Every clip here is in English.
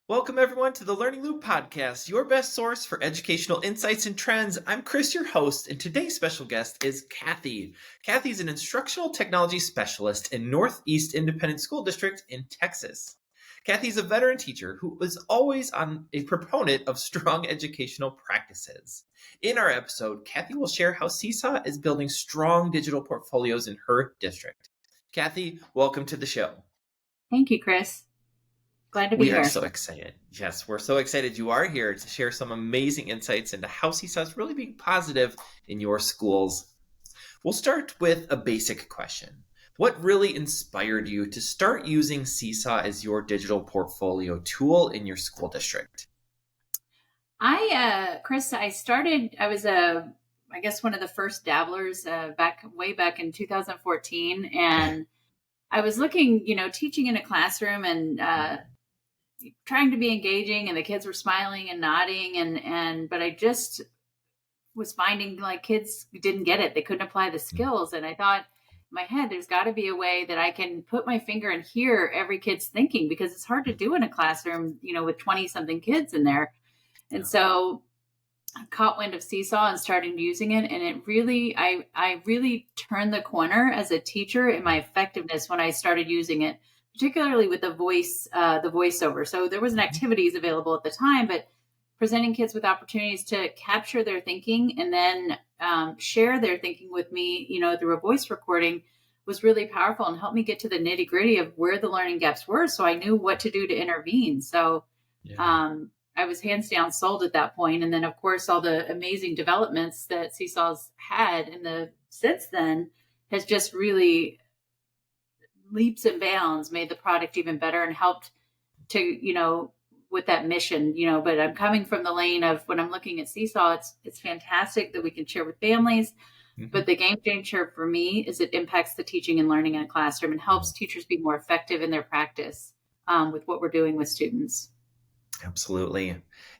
Welcome, everyone, to the Learning Loop podcast, your best source for educational insights and trends. I'm Chris, your host, and today's special guest is Kathy. Kathy is an instructional technology specialist in Northeast Independent School District in Texas. Kathy is a veteran teacher who is always a proponent of strong educational practices. In our episode, Kathy will share how Seesaw is building strong digital portfolios in her district. Kathy, welcome to the show. Thank you, Chris. Glad to be We are here. so excited. Yes, we're so excited you are here to share some amazing insights into how Seesaw is really being positive in your schools. We'll start with a basic question. What really inspired you to start using Seesaw as your digital portfolio tool in your school district? Chris, I was I guess one of the first dabblers way back in 2014. And I was looking, teaching in a classroom and trying to be engaging, and the kids were smiling and nodding. But I just was finding like kids didn't get it. They couldn't apply the skills. And I thought in my head, there's got to be a way that I can put my finger and hear every kid's thinking, because it's hard to do in a classroom, with 20 something kids in there. And so I caught wind of Seesaw and started using it. And I really turned the corner as a teacher in my effectiveness when I started using it, particularly with the voiceover. So there wasn't activities available at the time, but presenting kids with opportunities to capture their thinking and then share their thinking with me, through a voice recording was really powerful and helped me get to the nitty gritty of where the learning gaps were. So I knew what to do to intervene. So, I was hands down sold at that point. And then, of course, all the amazing developments that Seesaw's had since then has just really leaps and bounds made the product even better and helped to, with that mission, but I'm coming from the lane of when I'm looking at Seesaw, it's fantastic that we can share with families. Mm-hmm. But the game changer for me is it impacts the teaching and learning in a classroom and helps teachers be more effective in their practice with what we're doing with students. Absolutely.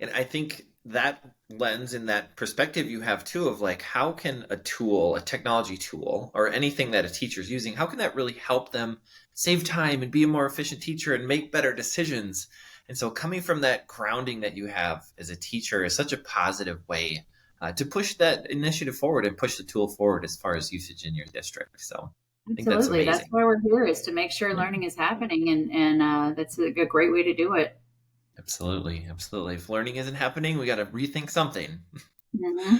And I think that lens and that perspective you have too of like, how can a tool, a technology tool, or anything that a teacher's using, how can that really help them save time and be a more efficient teacher and make better decisions? And so coming from that grounding that you have as a teacher is such a positive way to push that initiative forward and push the tool forward as far as usage in your district. So I think that's amazing. That's why we're here, is to make sure learning is happening. And that's a great way to do it. Absolutely. Absolutely. If learning isn't happening, we got to rethink something. Mm-hmm.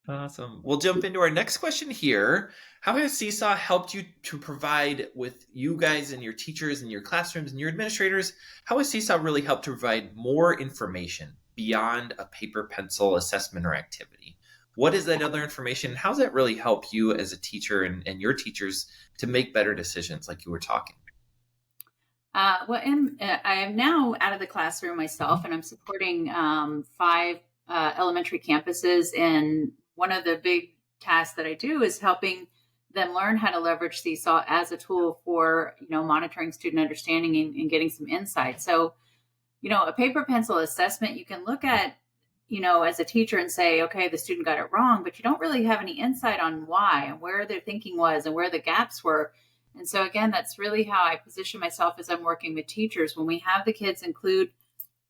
Awesome. We'll jump into our next question here. How has Seesaw helped you to provide with you guys and your teachers and your classrooms and your administrators? How has Seesaw really helped to provide more information beyond a paper pencil assessment or activity? What is that other information? How does that really help you as a teacher and your teachers to make better decisions like you were talking? I am now out of the classroom myself, and I'm supporting 5 elementary campuses. And one of the big tasks that I do is helping them learn how to leverage Seesaw as a tool for, monitoring student understanding and getting some insight. So, a paper pencil assessment, you can look at, as a teacher and say, okay, the student got it wrong, but you don't really have any insight on why and where their thinking was and where the gaps were. And so, again, that's really how I position myself as I'm working with teachers. When we have the kids include,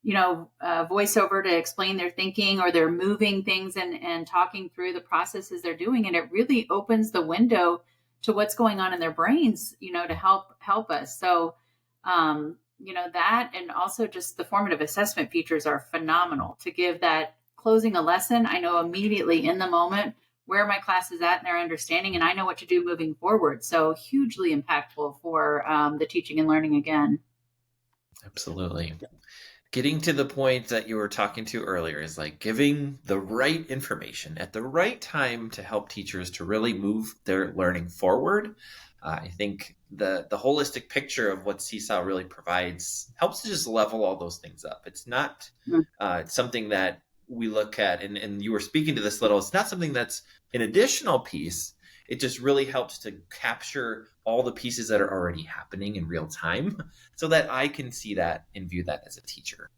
voiceover to explain their thinking, or they're moving things and talking through the processes they're doing, and it really opens the window to what's going on in their brains, to help us. So, that, and also just the formative assessment features are phenomenal to give that closing a lesson. I know immediately in the moment where my class is at and their understanding, and I know what to do moving forward. So hugely impactful for the teaching and learning again. Absolutely. Getting to the point that you were talking to earlier is like giving the right information at the right time to help teachers to really move their learning forward. I think the holistic picture of what Seesaw really provides helps to just level all those things up. It's not something that we look at, and you were speaking to this little, it's not something that's an additional piece. It just really helps to capture all the pieces that are already happening in real time so that I can see that and view that as a teacher.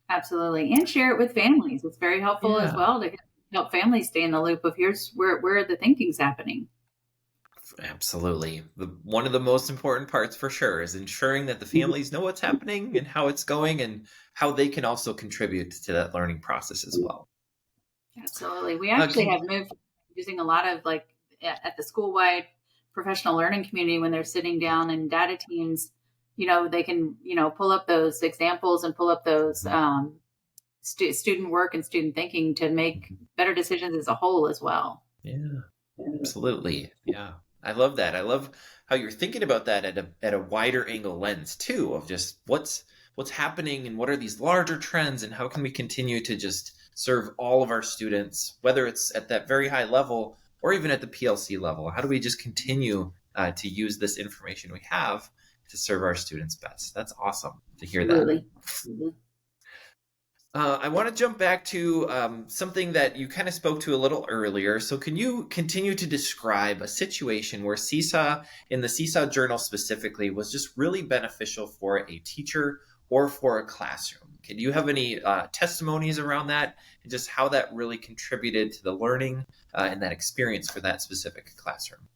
Absolutely. And share it with families. It's very helpful as well to help families stay in the loop of here's where the thinking's happening. Absolutely. One of the most important parts for sure is ensuring that the Mhm. families know what's happening and how it's going and how they can also contribute to that learning process as well. Absolutely. We actually Can have moved using a lot of like at the school wide professional learning community when they're sitting down in data teams, they can, pull up those examples and pull up those student work and student thinking to make better decisions as a whole as well. Yeah. Absolutely. Yeah. I love that. I love how you're thinking about that at a wider angle lens too, of just what's happening and what are these larger trends and how can we continue to just serve all of our students, whether it's at that very high level or even at the PLC level. How do we just continue to use this information we have to serve our students best? That's awesome to hear that. Absolutely. Mhm. I want to jump back to something that you kind of spoke to a little earlier. So, can you continue to describe a situation where Seesaw, in the Seesaw Journal specifically, was just really beneficial for a teacher or for a classroom? Can you have any testimonies around that and just how that really contributed to the learning and that experience for that specific classroom?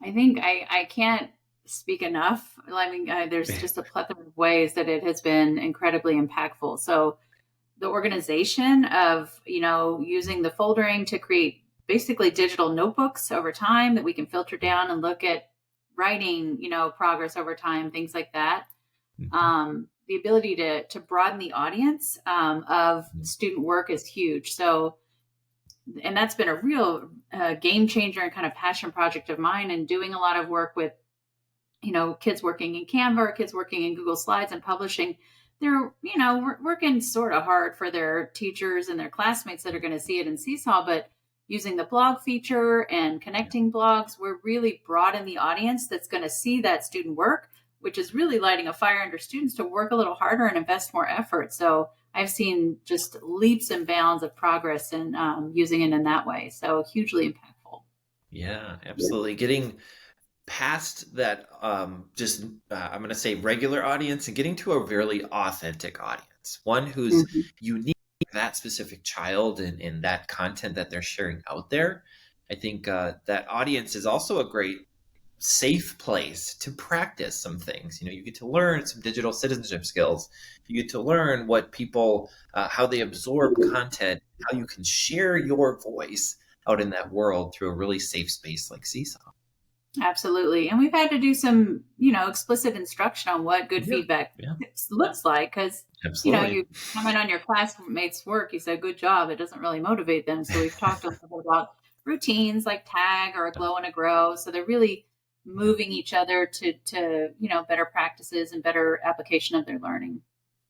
I think I can't speak enough. I mean, there's just a plethora of ways that it has been incredibly impactful. So, the organization of using the foldering to create basically digital notebooks over time that we can filter down and look at writing progress over time, things like that. Mhm. The ability to broaden the audience of student work is huge. So, and that's been a real game changer and kind of passion project of mine, and doing a lot of work with kids working in Canva, kids working in Google Slides and publishing. They're, working sort of hard for their teachers and their classmates that are going to see it in Seesaw, but using the blog feature and Yeah. connecting blogs, we're really broaden the audience that's going to see that student work, which is really lighting a fire under students to work a little harder and invest more effort. So I've seen just leaps and bounds of progress in using it in that way. So hugely impactful. Yeah, absolutely. Getting past that just I'm going to say regular audience and getting to a really authentic audience, one who's Mhm. unique to that specific child and that content that they're sharing out there. I think that audience is also a great safe place to practice some things. You get to learn some digital citizenship skills. You get to learn what people how they absorb content, how you can share your voice out in that world through a really safe space like Seesaw. Absolutely. And we've had to do some, explicit instruction on what good Yeah, feedback yeah, looks like. Because, absolutely. you comment on your classmates' work, you say, good job. It doesn't really motivate them. So we've talked a little bit about routines like tag or a glow and a grow. So they're really Yeah, moving each other to, better practices and better application of their learning.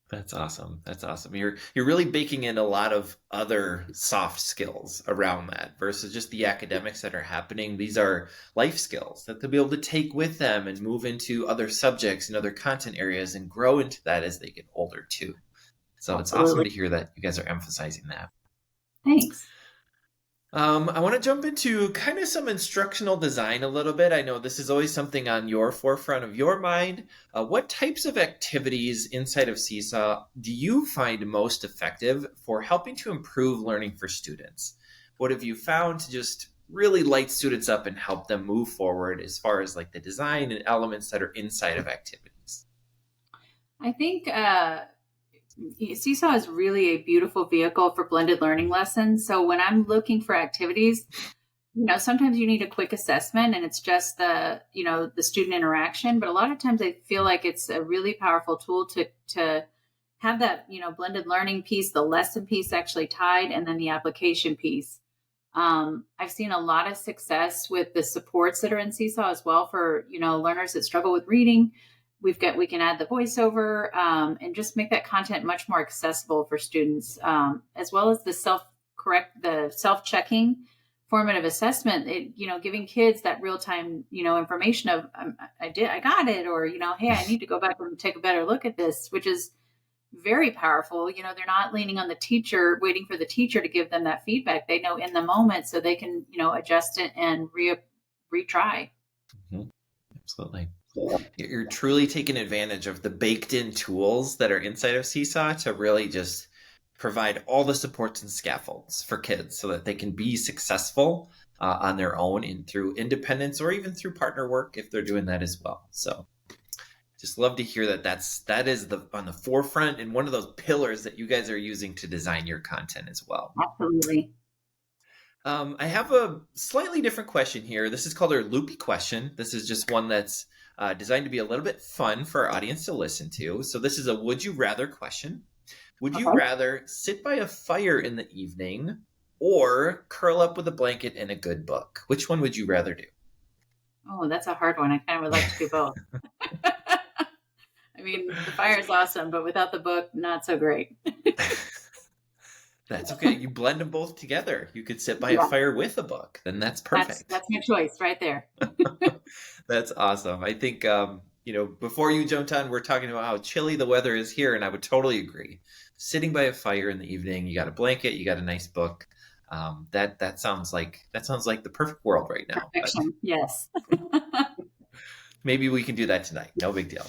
that's awesome. That's awesome. You're really baking in a lot of other soft skills around that versus just the academics that are happening. These are life skills that they'll be able to take with them and move into other subjects and other content areas and grow into that as they get older too. So it's awesome Absolutely. to hear that you guys are emphasizing that. Thanks. I want to jump into kind of some instructional design a little bit. I know this is always something on your forefront of your mind. What types of activities inside of Seesaw do you find most effective for helping to improve learning for students? What have you found to just really light students up and help them move forward as far as like the design and elements that are inside of activities? I think Seesaw is really a beautiful vehicle for blended learning lessons. So when I'm looking for activities, sometimes you need a quick assessment and it's just the student interaction, but a lot of times I feel like it's a really powerful tool to have that, blended learning piece, the lesson piece actually tied, and then the application piece. I've seen a lot of success with the supports that are in Seesaw as well for, learners that struggle with reading. We can add the voiceover and just make that content much more accessible for students, as well as the self checking formative assessment. Giving kids that real time, information of I got it, or hey, I need to go back and take a better look at this, which is very powerful. They're not leaning on the teacher, waiting for the teacher to give them that feedback. They know in the moment, so they can, adjust it and retry. Mhm. Absolutely. You're truly taking advantage of the baked in tools that are inside of Seesaw to really just provide all the supports and scaffolds for kids so that they can be successful on their own and through independence or even through partner work if they're doing that as well. So just love to hear that that is the on the forefront and one of those pillars that you guys are using to design your content as well. Absolutely. I have a slightly different question here. This is called our loopy question. This is just one that's designed to be a little bit fun for our audience to listen to. So this is a would you rather question. Would you Okay. rather sit by a fire in the evening or curl up with a blanket and a good book? Which one would you rather do? Oh, that's a hard one. I kind of would like to do both. I mean, the fire is awesome, but without the book, not so great. That's okay. You blend them both together. You could sit by a Yeah, fire with a book. Then that's that's perfect. that's my choice right there. That's awesome. I think before you jumped on, we're talking about how chilly the weather is here, and I would totally agree. Sitting by a fire in the evening, you got a blanket, you got a nice book. That sounds like the perfect world right now. But Perfection. Yes. maybe we can do that tonight. No big deal.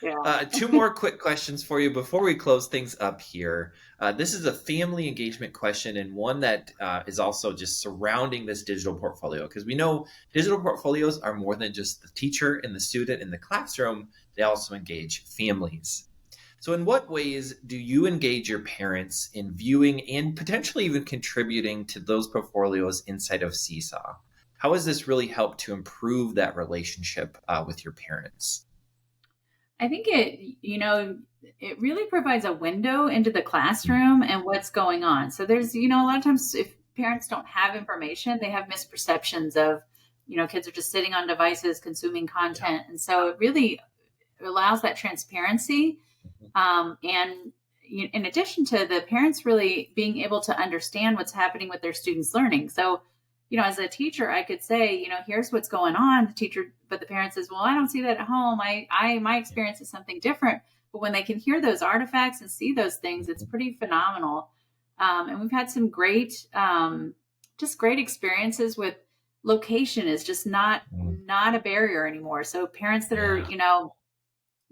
Yeah. Two more quick questions for you before we close things up here. This is a family engagement question and one that is also just surrounding this digital portfolio because we know digital portfolios are more than just the teacher and the student in the classroom. They also engage families. So, in what ways do you engage your parents in viewing and potentially even contributing to those portfolios inside of Seesaw? How has this really helped to improve that relationship with your parents? I think it really provides a window into the classroom and what's going on. So there's, a lot of times if parents don't have information, they have misperceptions of, kids are just sitting on devices consuming Yeah. content. And so it really allows that transparency. Mhm. And in addition to the parents really being able to understand what's happening with their students' learning. So, as a teacher, I could say, here's what's going on. The teacher, but the parent says, well, I don't see that at home. My Yeah. experience is something different. But when they can hear those artifacts and see those things, it's Mhm. pretty phenomenal. And we've had some just great experiences with location is just Mm. not a barrier anymore. So parents that are, Yeah.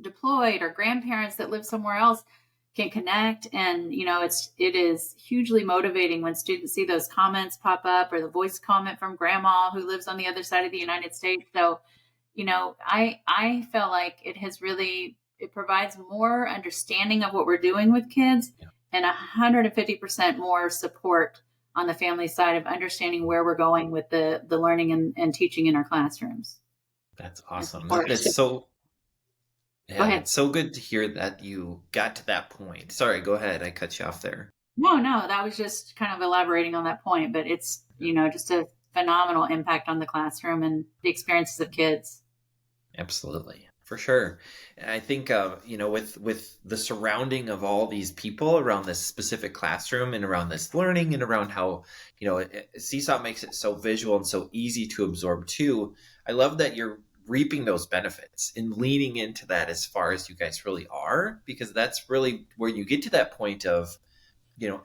deployed or grandparents that live somewhere else can connect, and it is hugely motivating when students see those comments pop up or the voice comment from grandma who lives on the other side of the United States. So I feel like it provides more understanding of what we're doing with kids Yeah. and 150% more support on the family side of understanding where we're going with the learning and teaching in our classrooms That's and awesome. support. Go Yeah, ahead. it's so good to hear that you got to that point. Sorry, go ahead. I cut you off there. No, that was just kind of elaborating on that point, but it's, just a phenomenal impact on the classroom and the experiences of kids. Absolutely, for sure. And I think with the surrounding of all these people around this specific classroom and around this learning and around how Seesaw makes it so visual and so easy to absorb too. I love that you're reaping those benefits and leaning into that as far as you guys really are, because that's really where you get to that point of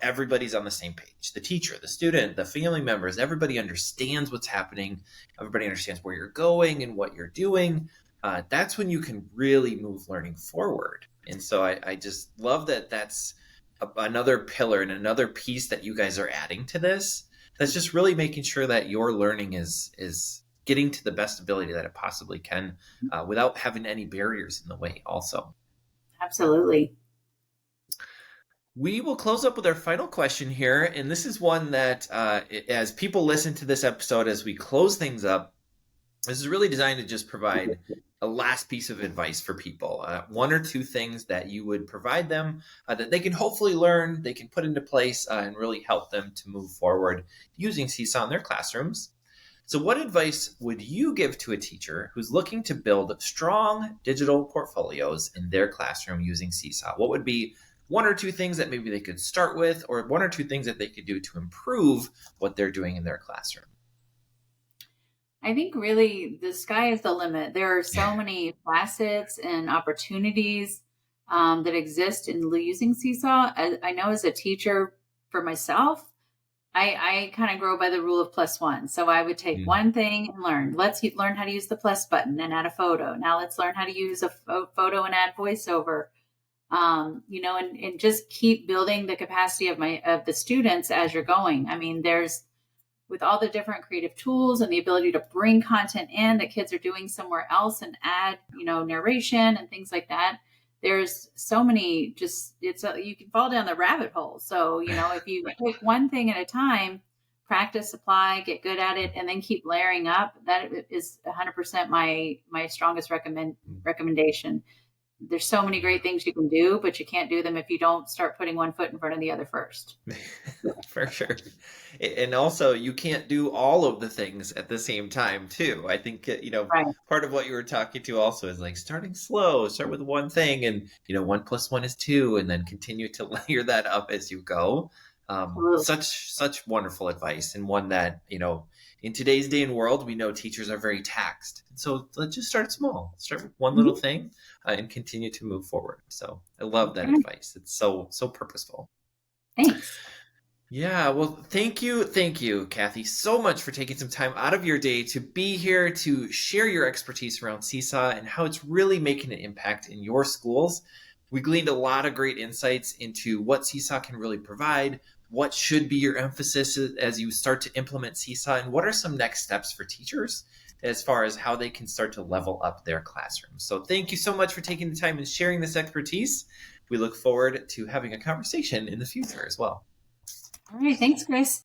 everybody's on the same page. The teacher, the student, the family members, everybody understands what's happening. Everybody understands where you're going and what you're doing. That's when you can really move learning forward. And so I just love that that's another pillar and another piece that you guys are adding to this. That's just really making sure that your learning is getting to the best ability that it possibly can, without having any barriers in the way also. Absolutely. We will close up with our final question here. And this is one that, as people listen to this episode, as we close things up, this is really designed to just provide a last piece of advice for people. One or two things that you would provide them that they can hopefully learn, they can put into place, and really help them to move forward using Seesaw in their classrooms. So, what advice would you give to a teacher who's looking to build strong digital portfolios in their classroom using Seesaw? What would be one or two things that maybe they could start with, or one or two things that they could do to improve what they're doing in their classroom? I think really the sky is the limit. There are so many facets and opportunities that exist in using Seesaw. I know as a teacher for myself, I kind of grow by the rule of plus one. So I would take Mm. one thing and learn. Learn how to use the plus button and add a photo. Now let's learn how to use a photo and add voiceover. And just keep building the capacity of the students as you're going. I mean, there's with all the different creative tools and the ability to bring content in that kids are doing somewhere else and add, narration and things like that. There's so many, just you can fall down the rabbit hole. So, if you take one thing at a time, practice, apply, get good at it, and then keep layering up, that is 100% my strongest recommendation. There's so many great things you can do, but you can't do them if you don't start putting one foot in front of the other first. For sure. And also, you can't do all of the things at the same time, too. I think, Right. part of what you were talking to also is like starting slow, start with one thing, and, 1 + 1 is 2, and then continue to layer that up as you go. Absolutely. Such wonderful advice, and one that, in today's day and world, we know teachers are very taxed. So let's just start small, start with one little Mhm. thing, and continue to move forward. So I love that Okay. advice. It's so purposeful. Thanks. Yeah, well, thank you, Kathy, so much for taking some time out of your day to be here to share your expertise around Seesaw and how it's really making an impact in your schools. We gleaned a lot of great insights into what Seesaw can really provide, what should be your emphasis as you start to implement Seesaw, and what are some next steps for teachers as far as how they can start to level up their classrooms. So thank you so much for taking the time and sharing this expertise. We look forward to having a conversation in the future as well. All right. Thanks, Chris.